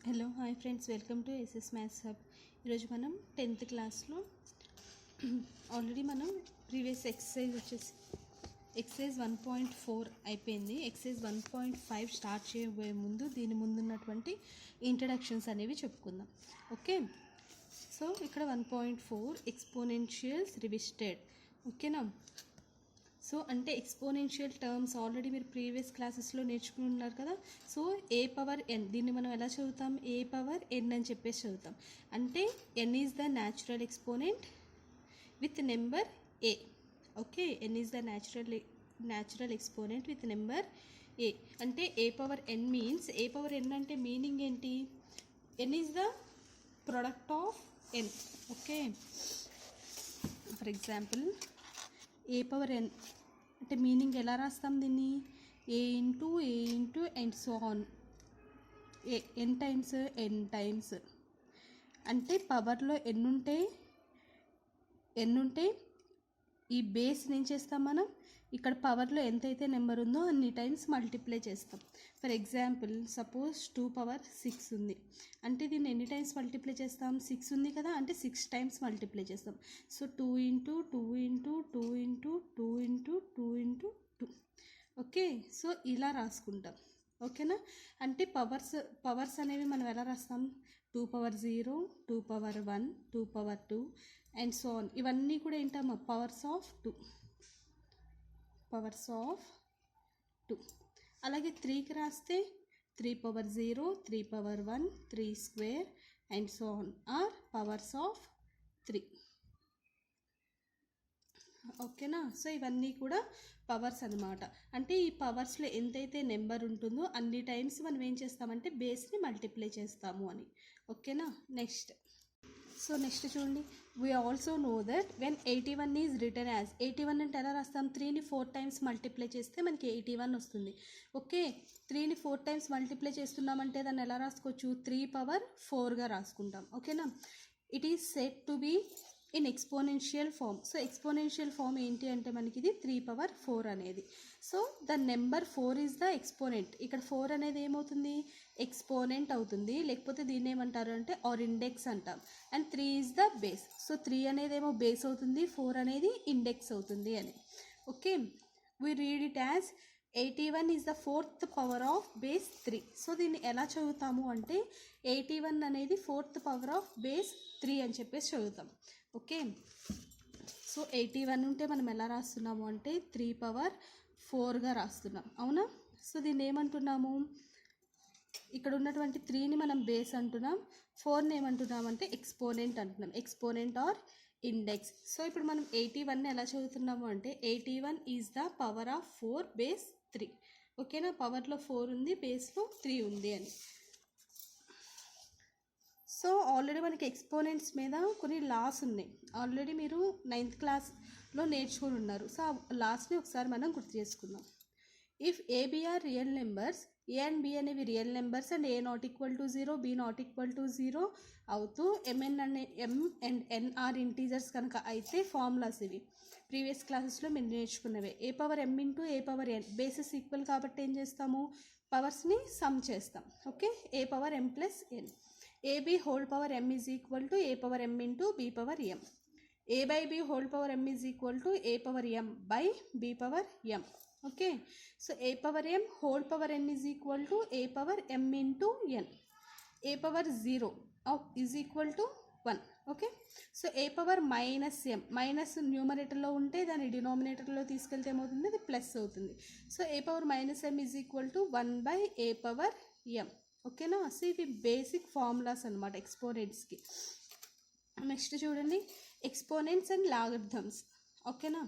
Hello hi friends, welcome to SS maths hub. ఈరోజు మనం 10th క్లాస్లో ఆల్రెడీ మనం ప్రీవియస్ ఎక్సర్సైజ్ వచ్చేసి ఎక్సర్సైజ్ 1.4 అయిపోయింది. ఎక్సర్సైజ్ 1.5 స్టార్ట్ చేయబోయే ముందు దీని ముందున్నటువంటి ఇంట్రడక్షన్స్ అనేవి చెప్పుకుందాం. ఓకే, సో ఇక్కడ 1.4 ఎక్స్పోనెన్షియల్స్ రివిజిటెడ్. ఓకేనా? సో అంటే ఎక్స్పోనెన్షియల్ టర్మ్స్ ఆల్రెడీ మీరు ప్రీవియస్ క్లాసెస్లో నేర్చుకున్నారు కదా. సో ఏ పవర్ ఎన్, దీన్ని మనం ఎలా చదువుతాం? ఏ పవర్ ఎన్ అని చెప్పేసి చదువుతాం. అంటే n is the natural exponent with number a. Okay, n is the natural exponent with number a. అంటే a power n means, a power n అంటే మీనింగ్ ఏంటి? N is the product of n. Okay, for example a power n అంటే meaning ఎలా రాస్తాం దీన్ని? A into and so on. N times అంటే పవర్లో ఎన్నుంటే ఈ బేస్ని ఏం చేస్తాం మనం? ఇక్కడ పవర్లో ఎంతైతే నెంబర్ ఉందో అన్ని టైమ్స్ మల్టిప్లై చేస్తాం. ఫర్ ఎగ్జాంపుల్ సపోజ్ 2 పవర్ 6 ఉంది అంటే దీన్ని ఎన్ని టైమ్స్ మల్టిప్లై చేస్తాం? 6 ఉంది కదా, అంటే 6 టైమ్స్ మల్టిప్లై చేస్తాం. So 2 into 2 into 2 into 2 into 2 into 2. Okay, so ఇలా రాసుకుంటాం. ఓకేనా? అంటే పవర్స్ అనేవి మనం ఎలా రాస్తాం? 2 power 0, 2 power 1, 2 power 2 and so on. ఇవన్నీ కూడా ఏంటమ్మా? Powers of 2. అలాగే 3కి రాస్తే 3 power 0, 3 power 1, 3 square and so on are powers of 3. ఓకేనా? సో ఇవన్నీ కూడా పవర్స్ అన్నమాట. అంటే ఈ పవర్స్లో ఎంతైతే నెంబర్ ఉంటుందో అన్ని టైమ్స్ మనం ఏం చేస్తామంటే బేస్ని మల్టిప్లై చేస్తాము అని. ఓకేనా? నెక్స్ట్ చూడండి, we also know that when 81 is return as, 81 అంటే ఎలా రాస్తాం? 3ని 4 టైమ్స్ మల్టిప్లై చేస్తే మనకి 81 వస్తుంది. ఓకే, 3ని 4 టైమ్స్ మల్టిప్లై చేస్తున్నామంటే దాన్ని ఎలా రాసుకోవచ్చు? 3 పవర్ 4గా రాసుకుంటాం. ఓకేనా? It is said to be in exponential form. So exponential form ఏంటి అంటే మనకి ఇది 3 పవర్ 4 అనేది. So the number 4 is the exponent. ఇక్కడ 4 అనేది ఏమవుతుంది? ఎక్స్పోనెంట్ అవుతుంది, లేకపోతే దీన్ని ఏమంటారు అంటే ఆర్ ఇండెక్స్ అంటాం. And 3 is the base. So 3 అనేది ఏమో బేస్ అవుతుంది, 4 అనేది ఇండెక్స్ అవుతుంది అని. Okay, we read it as 81 is the 4th power of base 3. So దీన్ని ఎలా చదువుతాము అంటే 81 అనేది 4th పవర్ ఆఫ్ బేస్ 3 అని చెప్పేసి చదువుతాం. ఓకే, సో 81 ఉంటే మనం ఎలా రాస్తున్నాము అంటే 3 పవర్ 4గా రాస్తున్నాం. అవునా? సో దీన్ని ఏమంటున్నాము? ఇక్కడ ఉన్నటువంటి 3ని మనం బేస్ అంటున్నాం, 4ని ఏమంటున్నాం అంటే ఎక్స్పోనెంట్ అంటున్నాం. Exponent are index. సో ఇప్పుడు మనం 81ని ఎలా చదువుతున్నాము అంటే 81 is the power of 4 base 3. ఓకేనా? పవర్లో 4 ఉంది, బేస్లో 3 ఉంది అని. సో ఆల్రెడీ మనకి ఎక్స్పోనెంట్స్ మీద కొన్ని లాస్ ఉన్నాయి. ఆల్రెడీ మీరు 9th క్లాస్లో నేర్చుకుని ఉన్నారు. సో ఆ లాస్ని ఒకసారి మనం గుర్తు చేసుకుందాం. If a b are real numbers, a and b అనేవి real numbers and a not equal to 0, b not equal to 0 అవుతూ m and n are integers కనుక అయితే ఫార్ములాస్ ఇవి ప్రీవియస్ క్లాసెస్లో మీరు నేర్చుకున్నవే. A power m into a power n, bases equal కాబట్టి ఏం చేస్తాము? పవర్స్ని సమ్ చేస్తాం. Okay, a power m plus n. A b whole power m is equal to a power m into b power m. A by b whole power m is equal to a power m by b power m. Okay, so a power m whole power n is equal to a power m into n. A power 0 is equal to 1. Okay, so a power minus m, minus న్యూమరేటర్లో ఉంటే దాన్ని డినామినేటర్లో తీసుకెళ్తే ఏమవుతుంది? అది plus అవుతుంది. So a power minus m is equal to 1 by A power ఎం. ఓకేనా? So ఇవి బేసిక్ ఫార్ములాస్ అనమాట ఎక్స్పోనెంట్స్కి. నెక్స్ట్ చూడండి, ఎక్స్పోనెంట్స్ అండ్ లాగరిథమ్స్. ఓకేనా?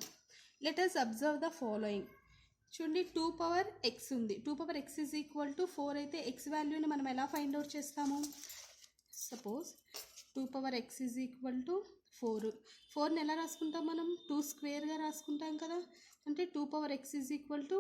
Let us observe the following. చూడండి, 2 పవర్ ఎక్స్ ఉంది. 2 power x is equal to 4 అయితే X వాల్యూని మనం ఎలా ఫైండ్ అవుట్ చేస్తాము? Suppose 2 power x is equal to 4. 4ని ఎలా రాసుకుంటాం మనం? 2 స్క్వేర్గా రాసుకుంటాం కదా. అంటే 2 power x is equal to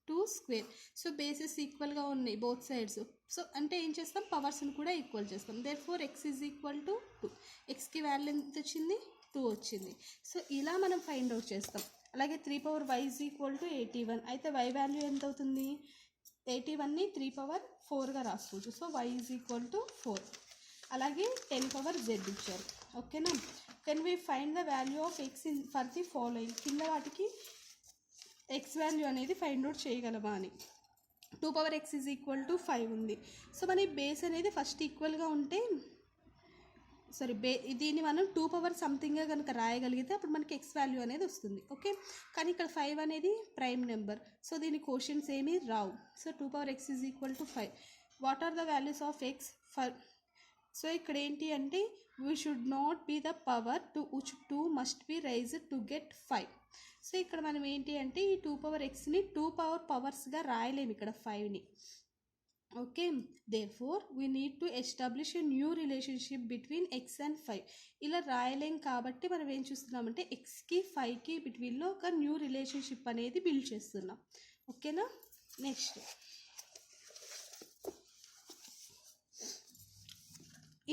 2 square. So bases ఈక్వల్గా ఉన్నాయి బోత్ సైడ్స్. సో అంటే ఏం చేస్తాం? పవర్స్ని కూడా ఈక్వల్ చేస్తాం. Therefore x is equal to 2. ఎక్స్కి వాల్యూ ఎంత వచ్చింది? 2 వచ్చింది. సో ఇలా మనం ఫైండ్ అవుట్ చేస్తాం. అలాగే 3 power y is equal to 81 అయితే వై వాల్యూ ఎంత అవుతుంది? 81ని 3/4గా రాసుకోవచ్చు. So y is equal to 4. అలాగే 10/z ఇచ్చారు. ఓకేనా. Can we find the value of x for the following. కింద వాటికి x వాల్యూ అనేది ఫైండ్ అవుట్ చేయగలమా అని. 2x ఈజ్ ఈక్వల్ టు 5 ఉంది. సో మన బేస్ అనేది ఫస్ట్ ఈక్వల్గా ఉంటే దీన్ని మనం 2 సంథింగ్గా కనుక రాయగలిగితే అప్పుడు మనకి x వాల్యూ అనేది వస్తుంది. ఓకే, కానీ ఇక్కడ 5 అనేది ప్రైమ్ నెంబర్. సో దీని క్వశ్చన్స్ ఏమీ రావు. So 2x is equal to 5. What are the values of x for. So ఇక్కడ ఏంటి అంటే we should not be the power to which 2 must be raised to get 5. So ఇక్కడ మనం ఏంటి అంటే ఈ 2xని 2 పవర్స్గా రాయలేము ఇక్కడ 5ని. Okay, therefore we need to establish a new relationship between x and 5. ఇలా రాయలేం కాబట్టి మనం ఏం చూస్తున్నామంటే xకి 5కి బిట్వీన్లో ఒక న్యూ రిలేషన్షిప్ అనేది బిల్డ్ చేస్తున్నాం. ఓకేనా. Next,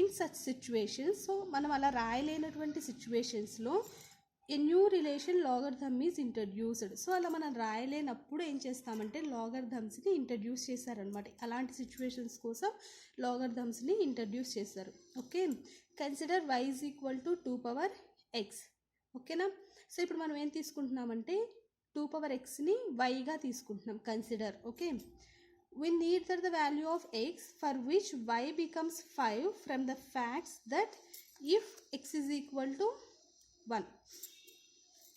in such situations. So మనం అలా రాయలేనటువంటి సిచ్యువేషన్స్లో a new relation logarithm is introduced. So అలా మనం రాయలేనప్పుడు ఏం చేస్తామంటే లాగర్థమ్స్ని ఇంట్రడ్యూస్ చేశారనమాట. అలాంటి సిచ్యువేషన్స్ కోసం లాగర్థమ్స్ని ఇంట్రడ్యూస్ చేశారు. Okay, consider y is equal to 2x. ఓకేనా. సో ఇప్పుడు మనం ఏం తీసుకుంటున్నామంటే 2xని yగా తీసుకుంటున్నాం. Consider. Okay, we need that the value of x for which y becomes 5 from the facts that if x is equal to 1.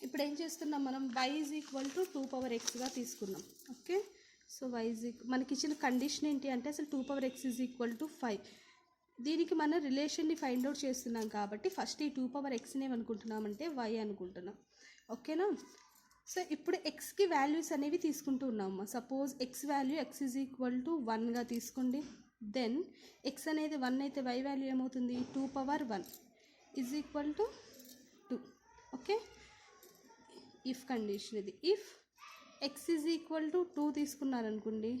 ఇప్పుడు ఏం చేస్తున్నాం మనం y ఈజ్ ఈక్వల్ టు 2xగా తీసుకున్నాం. ఓకే, సో y ఈజ్ మనకి ఇచ్చిన కండిషన్ ఏంటి అంటే అసలు 2x ఈజ్ ఈక్వల్ టు 5. దీనికి మన రిలేషన్ని ఫైండ్ అవుట్ చేస్తున్నాం కాబట్టి ఫస్ట్ ఈ 2xని ఏమనుకుంటున్నామంటే y అనుకుంటున్నాం. ఓకేనా. సో ఇప్పుడు xకి వాల్యూస్ అనేవి తీసుకుంటూ ఉన్నాము. Suppose x value x is equal to 1గా తీసుకోండి. దెన్ x అనేది 1 అయితే y వాల్యూ ఏమవుతుంది 2/1 is equal to 2. Okay, if condition ఇది. If x is equal to 2 తీసుకున్నారనుకోండి,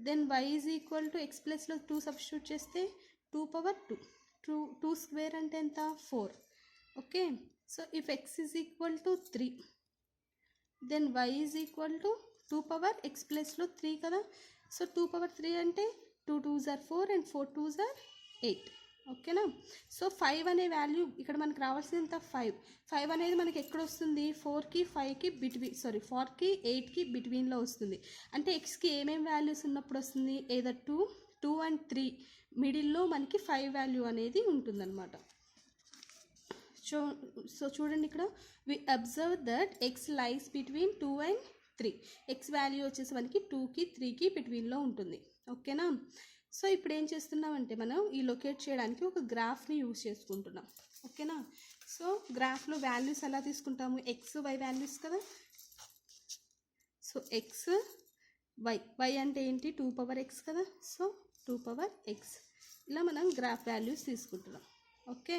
then y is equal to x ప్లస్లో 2 సబ్స్టిట్యూట్ చేస్తే 2/2. 2 స్క్వేర్ అంటే ఎంత 4. Okay, so if x is equal to 3, then y is equal to 2x ప్లస్లో 3 కదా. So 2/3 అంటే 2 2s are 4 and 4 2s are 8. ఓకేనా. So 5 అనే వాల్యూ ఇక్కడ మనకు రావాల్సింది 5 అనేది మనకి ఎక్కడ వస్తుంది 4కి 5కి బిట్వీన్ 4కి 8కి బిట్వీన్లో వస్తుంది. అంటే ఎక్స్కి ఏమేమి వాల్యూస్ ఉన్నప్పుడు వస్తుంది ఏదర్ 2 and 3 మిడిల్లో మనకి 5 వాల్యూ అనేది ఉంటుందన్నమాట. సో చూడండి ఇక్కడ we observe that x lies between 2 and 3. x value వచ్చేసి మనకి 2కి 3కి బిట్వీన్లో ఉంటుంది. ఓకేనా. సో ఇప్పుడు ఏం చేస్తున్నామంటే మనం ఈ లొకేట్ చేయడానికి ఒక గ్రాఫ్ని యూజ్ చేసుకుంటున్నాం. ఓకేనా. సో గ్రాఫ్లో వాల్యూస్ ఎలా తీసుకుంటాము x y వాల్యూస్ కదా. సో x y అంటే ఏంటి 2x కదా. సో 2x ఇలా మనం గ్రాఫ్ వాల్యూస్ తీసుకుంటున్నాం. ఓకే,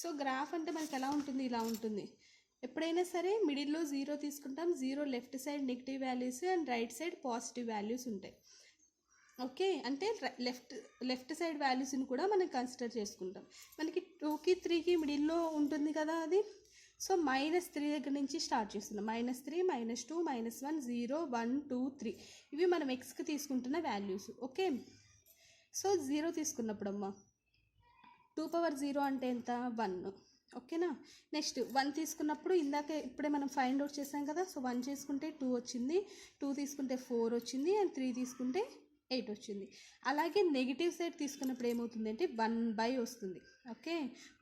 సో గ్రాఫ్ అంటే మనకి ఎలా ఉంటుంది ఇలా ఉంటుంది. ఎప్పుడైనా సరే మిడిల్లో 0 తీసుకుంటాం. 0 left side negative values and right side positive values ఉంటాయి. ఓకే, అంటే లెఫ్ట్ సైడ్ వాల్యూస్ని కూడా మనం కన్సిడర్ చేసుకుంటాం. మనకి 2కి 3కి మిడిల్లో ఉంటుంది కదా అది. సో -3 దగ్గర నుంచి స్టార్ట్ చేస్తున్నాం. -3 -2 -1 0 1 2 3 ఇవి మనం ఎక్స్కి తీసుకుంటున్న వాల్యూస్. ఓకే, సో 0 తీసుకున్నప్పుడు అమ్మా 2/0 అంటే ఎంత 1. ఓకేనా. నెక్స్ట్ 1 తీసుకున్నప్పుడు ఇప్పుడే మనం ఫైండ్ అవుట్ చేసాం కదా. సో 1 చేసుకుంటే 2 వచ్చింది, 2 తీసుకుంటే 4 వచ్చింది అండ్ 3 తీసుకుంటే 8 వచ్చింది. అలాగే నెగిటివ్ సైడ్ తీసుకున్నప్పుడు ఏమవుతుంది అంటే 1/, వస్తుంది. ఓకే,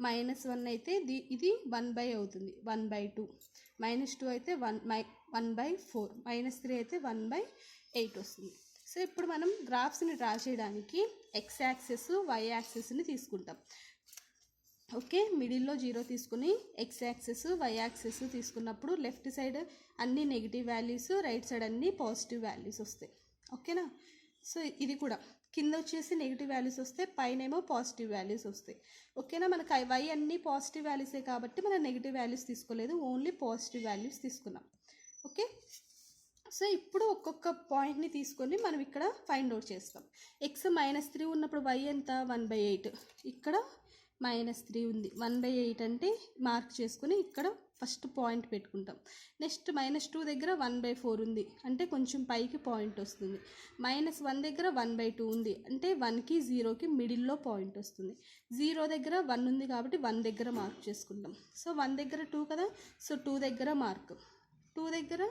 -1 అయితే ఇది 1/, అవుతుంది 1/2. -2 అయితే 1/4. -3 అయితే 1/8 వస్తుంది. సో ఇప్పుడు మనం గ్రాఫ్స్ని డ్రా చేయడానికి x యాక్సిస్ y యాక్సిస్ని తీసుకుంటాం. ఓకే, మిడిల్లో 0 తీసుకుని x యాక్సిస్ y యాక్సిస్ తీసుకున్నప్పుడు లెఫ్ట్ సైడ్ అన్ని నెగిటివ్ వాల్యూస్, రైట్ సైడ్ అన్ని పాజిటివ్ వాల్యూస్ వస్తాయి. ఓకేనా. సో ఇది కూడా కింద వచ్చేసి నెగిటివ్ వాల్యూస్ వస్తాయి, పైన ఏమో పాజిటివ్ వాల్యూస్ వస్తాయి. ఓకేనా. మనకు y అన్ని పాజిటివ్ వాల్యూసే కాబట్టి మనం నెగిటివ్ వాల్యూస్ తీసుకోలేదు, ఓన్లీ పాజిటివ్ వాల్యూస్ తీసుకున్నాం. ఓకే, సో ఇప్పుడు ఒక్కొక్క పాయింట్ని తీసుకొని మనం ఇక్కడ ఫైండ్ అవుట్ చేస్తాం. x -3 ఉన్నప్పుడు y ఎంత 1/8. ఇక్కడ -3 ఉంది. 1/8 అంటే మార్క్ చేసుకుని ఇక్కడ ఫస్ట్ పాయింట్ పెట్టుకుంటాం. నెక్స్ట్ -2 దగ్గర 1/4 ఉంది అంటే కొంచెం పైకి పాయింట్ వస్తుంది. -1 దగ్గర 1/2 ఉంది అంటే 1కి 0కి మిడిల్లో పాయింట్ వస్తుంది. 0 దగ్గర 1 ఉంది కాబట్టి 1 దగ్గర మార్క్ చేసుకుంటాం. సో 1 దగ్గర 2 కదా, సో 2 దగ్గర మార్క్, 2 దగ్గర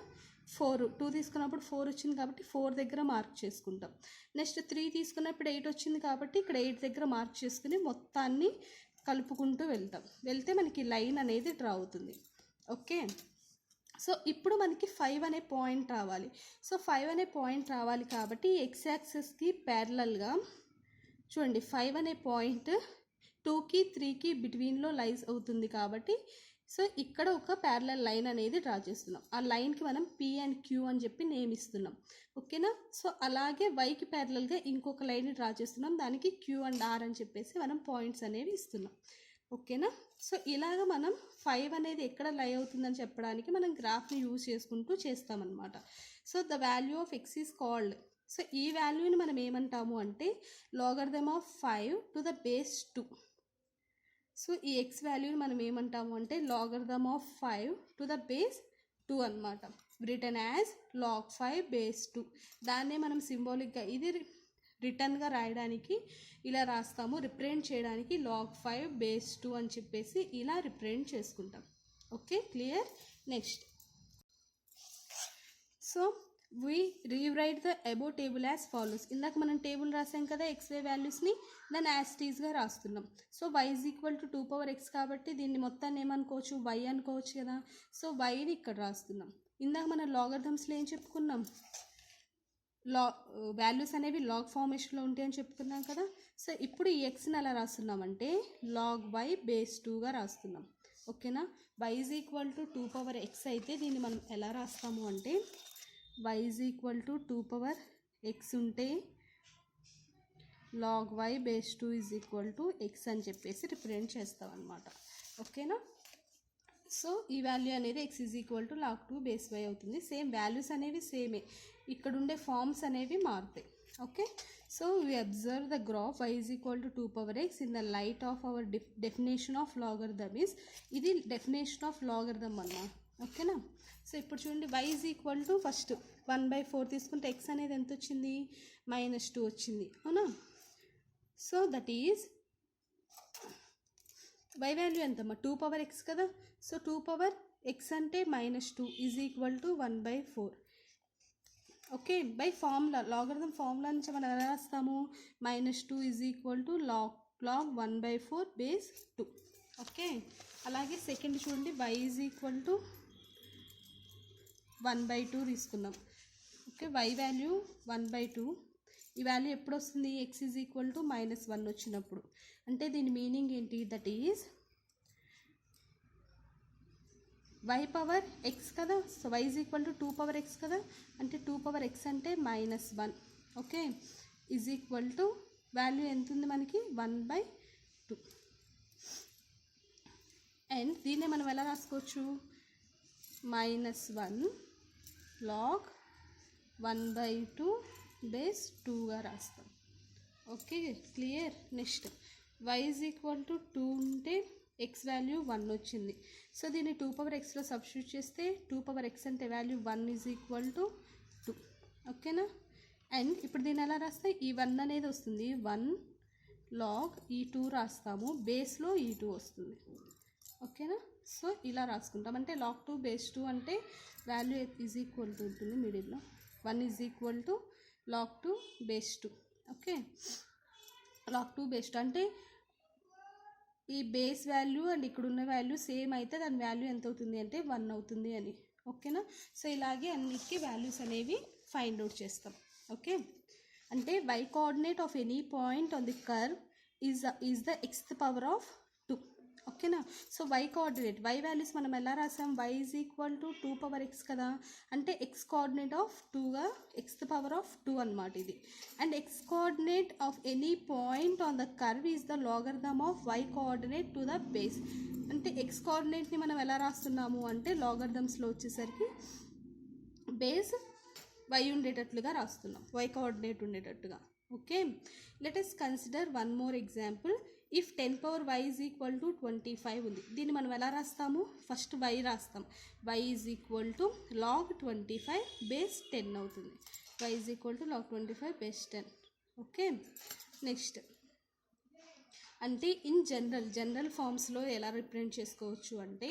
4, 2 తీసుకున్నప్పుడు 4 వచ్చింది కాబట్టి 4 దగ్గర మార్క్ చేసుకుంటాం. నెక్స్ట్ 3 తీసుకున్నప్పుడు 8 వచ్చింది కాబట్టి ఇక్కడ 8 దగ్గర మార్క్ చేసుకుని మొత్తాన్ని కలుపుకుంటూ వెళ్తే మనకి లైన్ అనేది డ్రా అవుతుంది. ఓకే, సో ఇప్పుడు మనకి 5 అనే పాయింట్ రావాలి. సో 5 అనే పాయింట్ రావాలి కాబట్టి ఎక్స్ యాక్సిస్కి ప్యారలల్గా చూడండి 5 అనే పాయింట్ 2కి 3కి బిట్వీన్లో లైజ్ అవుతుంది కాబట్టి సో ఇక్కడ ఒక ప్యారలల్ లైన్ అనేది డ్రా చేస్తున్నాం. ఆ లైన్కి మనం P అండ్ Q అని చెప్పి నేమ్ ఇస్తున్నాం. ఓకేనా, సో అలాగే వైకి ప్యారలల్గా ఇంకొక లైన్ డ్రా చేస్తున్నాం, దానికి Q అండ్ R అని చెప్పేసి మనం పాయింట్స్ అనేవి ఇస్తున్నాం. ఓకేనా, సో ఇలాగ మనం 5 అనేది ఎక్కడ లై అవుతుందని చెప్పడానికి మనం గ్రాఫ్ని యూజ్ చేసుకుంటూ చేస్తామన్నమాట. So the value of X is called, so ఈ వాల్యూని మనం ఏమంటాము అంటే logarithm of 5 to the base 2. So ఈ ఎక్స్ వాల్యూని మనం ఏమంటాము అంటే logarithm of 5 to the base 2 అనమాట, రిటర్న్ యాజ్ log 5 బేస్ 2. దాన్నే మనం సింబాలిక్గా ఇది రిటర్న్గా రాయడానికి ఇలా రాస్తాము, రిప్రజెంట్ చేయడానికి log 5 బేస్ 2 అని చెప్పేసి ఇలా రిప్రజెంట్ చేసుకుంటాం. Okay, clear. Next, so we rewrite the above table as follows. ఇందాక మనం టేబుల్ రాసాం కదా xy వాల్యూస్ని, దాన్ని యాజ్ ఇట్ ఈస్గా రాస్తున్నాం. So y is equal to 2/x కాబట్టి దీన్ని మొత్తాన్ని ఏమనుకోవచ్చు, y అనుకోవచ్చు కదా. సో వైని ఇక్కడ రాస్తున్నాం. ఇందాక మనం లాగరిథమ్స్లో ఏం చెప్పుకున్నాం, వాల్యూస్ అనేవి లాగ్ ఫార్మేషన్లో ఉంటాయని చెప్పుకున్నాం కదా. సో ఇప్పుడు ఈ ఎక్స్ని ఎలా రాస్తున్నామంటే log y బేస్ 2గా రాస్తున్నాం. ఓకేనా, y is equal to 2/x అయితే దీన్ని మనం ఎలా రాస్తాము అంటే y is equal to 2/x ఉంటే log y base 2 is equal to x అని చెప్పేసి రిప్రజెంట్ చేస్తాం అనమాట. ఓకేనా, సో ఈ వాల్యూ అనేది x is equal to log 2 base y అవుతుంది. సేమ్ వాల్యూస్ అనేవి సేమే, ఇక్కడ ఉండే ఫార్మ్స్ అనేవి మారుతాయి. Okay, so we observe the graph y is equal to 2/x in the light of our definition of logarithm is, ఇది definition of logarithm అన్న. ఓకేనా, సో ఇప్పుడు చూడండి y is equal to first 1/4 తీసుకుంటే x అనేది ఎంత వచ్చింది, -2 వచ్చింది, అవునా. So that is y value ఎంతమ్మా 2/x కదా. సో 2/x అంటే -2 is equal to 1/4. Okay, by formula, logarithm formula నుంచి మనం ఎలా రాస్తాము, -2 is equal to log 1/4 base 2. Okay, అలాగే సెకండ్ చూడండి y ఈజ్ ఈక్వల్ టు 1/2 తీసుకున్నాం. ఓకే, y వాల్యూ 1/2, ఈ వాల్యూ ఎప్పుడు వస్తుంది, x ఈజ్ ఈక్వల్ టు -1 వచ్చినప్పుడు. అంటే దీని మీనింగ్ ఏంటి, that is y power x కదా. So y is equal to 2/x కదా, అంటే 2/x అంటే -1. Okay, is equal to value ఎంత ఉంది మనకి 1/2. అండ్ దీన్నే మనం ఎలా రాసుకోవచ్చు, -1 log 1/2 బేస్ 2గా రాస్తాం. Okay, clear. Next y is equal to 2 ఉంటే x వాల్యూ 1 వచ్చింది. సో దీన్ని 2/xలో సబ్స్టిట్యూట్ చేస్తే 2/x అంటే వాల్యూ 1 ఈజ్ ఈక్వల్ టు 2. ఓకేనా, అండ్ ఇప్పుడు దీన్ని ఎలా రాస్తే ఈ 1 అనేది వస్తుంది, 1 log ఈ 2 రాస్తాము, బేస్లో ఈ 2 వస్తుంది. ఓకేనా, సో ఇలా రాసుకుంటాం. అంటే log 2 బేస్ 2 అంటే వాల్యూ ఈజ్ ఈక్వల్ టు ఉంటుంది మిడిల్లో, 1 is equal to log 2 base 2. Okay, log 2 base 2 అంటే ఈ బేస్ వాల్యూ అండ్ ఇక్కడ ఉన్న వాల్యూ సేమ్ అయితే దాని వాల్యూ ఎంత అవుతుంది అంటే 1 అవుతుంది అని. ఓకేనా, సో ఇలాగే అన్నిటికీ వాల్యూస్ అనేవి ఫైండ్ అవుట్ చేస్తాం. ఓకే, అంటే y coordinate of any point on the curve is the xth power of 2. ఓకేనా, so y coordinate, y values మనం ఎలా రాసాం, y is equal to 2/x కదా, అంటే x కోఆర్డినేట్ ఆఫ్ 2గా xth పవర్ ఆఫ్ 2 అనమాట ఇది. And x coordinate of any point on the curve is the logarithm of y coordinate to the base. అంటే x కోఆర్డినేట్ని మనం ఎలా రాస్తున్నాము అంటే లాగరిథమ్స్లో వచ్చేసరికి బేస్ y ఉండేటట్లుగా రాస్తున్నాం, y కోఆర్డినేట్ ఉండేటట్టుగా. Okay, let us consider one more example. If 10 power y is equal to 25 ఉంది. దీన్ని మనం ఎలా రాస్తాము? ఫస్ట్ y రాస్తాం. y is equal to log 25 base 10 అవుతుంది. y is equal to log 25 base 10. Okay, next అంటే in general ఫార్మ్స్లో ఎలా రిప్రజెంట్ చేసుకోవచ్చు అంటే,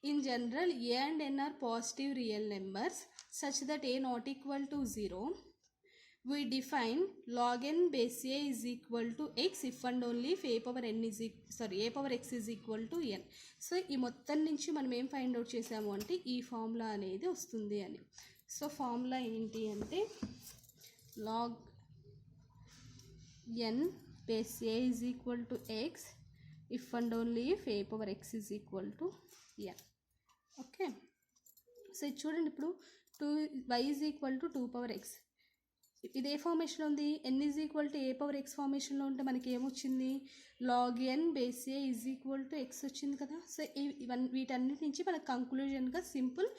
in general a and n are positive real numbers such that a not equal to 0. We define log n base a is equal to x if and only if a power x is equal to n. So ఈ మొత్తం నుంచి మనం ఏం find out చేసాము అంటే ఈ formula అనేది వస్తుంది అని. సో ఫార్ములా ఏంటి అంటే log n base a is equal to x if and only if a power x is equal to n. Okay, so ఇది చూడండి, ఇప్పుడు y is equal to 2 power x. ఇది ఏ ఫార్మేషన్లో ఉంది? n is equal to a power x ఫార్మేషన్లో ఉంటే మనకి ఏమొచ్చింది? log n base a is equal to x వచ్చింది కదా. సో వీటన్నిటి నుంచి మనకు కంక్లూజన్గా సింపుల్,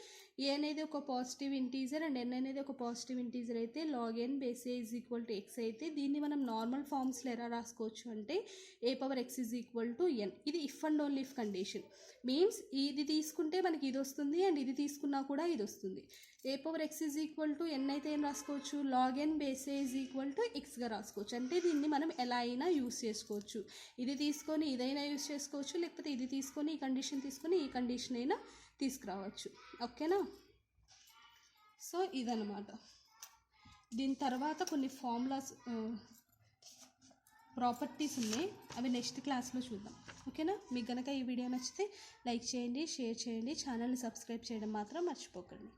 ఏ అనేది ఒక పాజిటివ్ ఇంటీజర్ అండ్ n అనేది ఒక పాజిటివ్ ఇంటీజర్ అయితే log n base a is equal to x అయితే దీన్ని మనం నార్మల్ ఫార్మ్స్లో ఎలా రాసుకోవచ్చు అంటే a power x is equal to n. ఇది if and only if condition. Means ఇది తీసుకుంటే మనకి ఇది వస్తుంది అండ్ ఇది తీసుకున్నా కూడా ఇది వస్తుంది. A power x is equal to n అయితే ఏం రాసుకోవచ్చు? log n base a is equal to ఎక్స్గా రాసుకోవచ్చు. అంటే దీన్ని మనం ఎలా అయినా యూస్ చేసుకోవచ్చు. ఇది తీసుకొని ఇదైనా యూస్ చేసుకోవచ్చు, లేకపోతే ఇది తీసుకొని ఈ కండిషన్ తీసుకొని ఈ కండిషన్ అయినా తీసుకురావచ్చు. ఓకేనా? సో ఇదన్నమాట. దీని తర్వాత కొన్ని ఫార్ములాస్ ప్రాపర్టీస్ ఉన్నాయి, అవి నెక్స్ట్ క్లాస్లో చూద్దాం. ఓకేనా? మీకు కనుక ఈ వీడియో నచ్చితే లైక్ చేయండి, షేర్ చేయండి, ఛానల్ని సబ్స్క్రైబ్ చేయడం మాత్రం మర్చిపోకండి.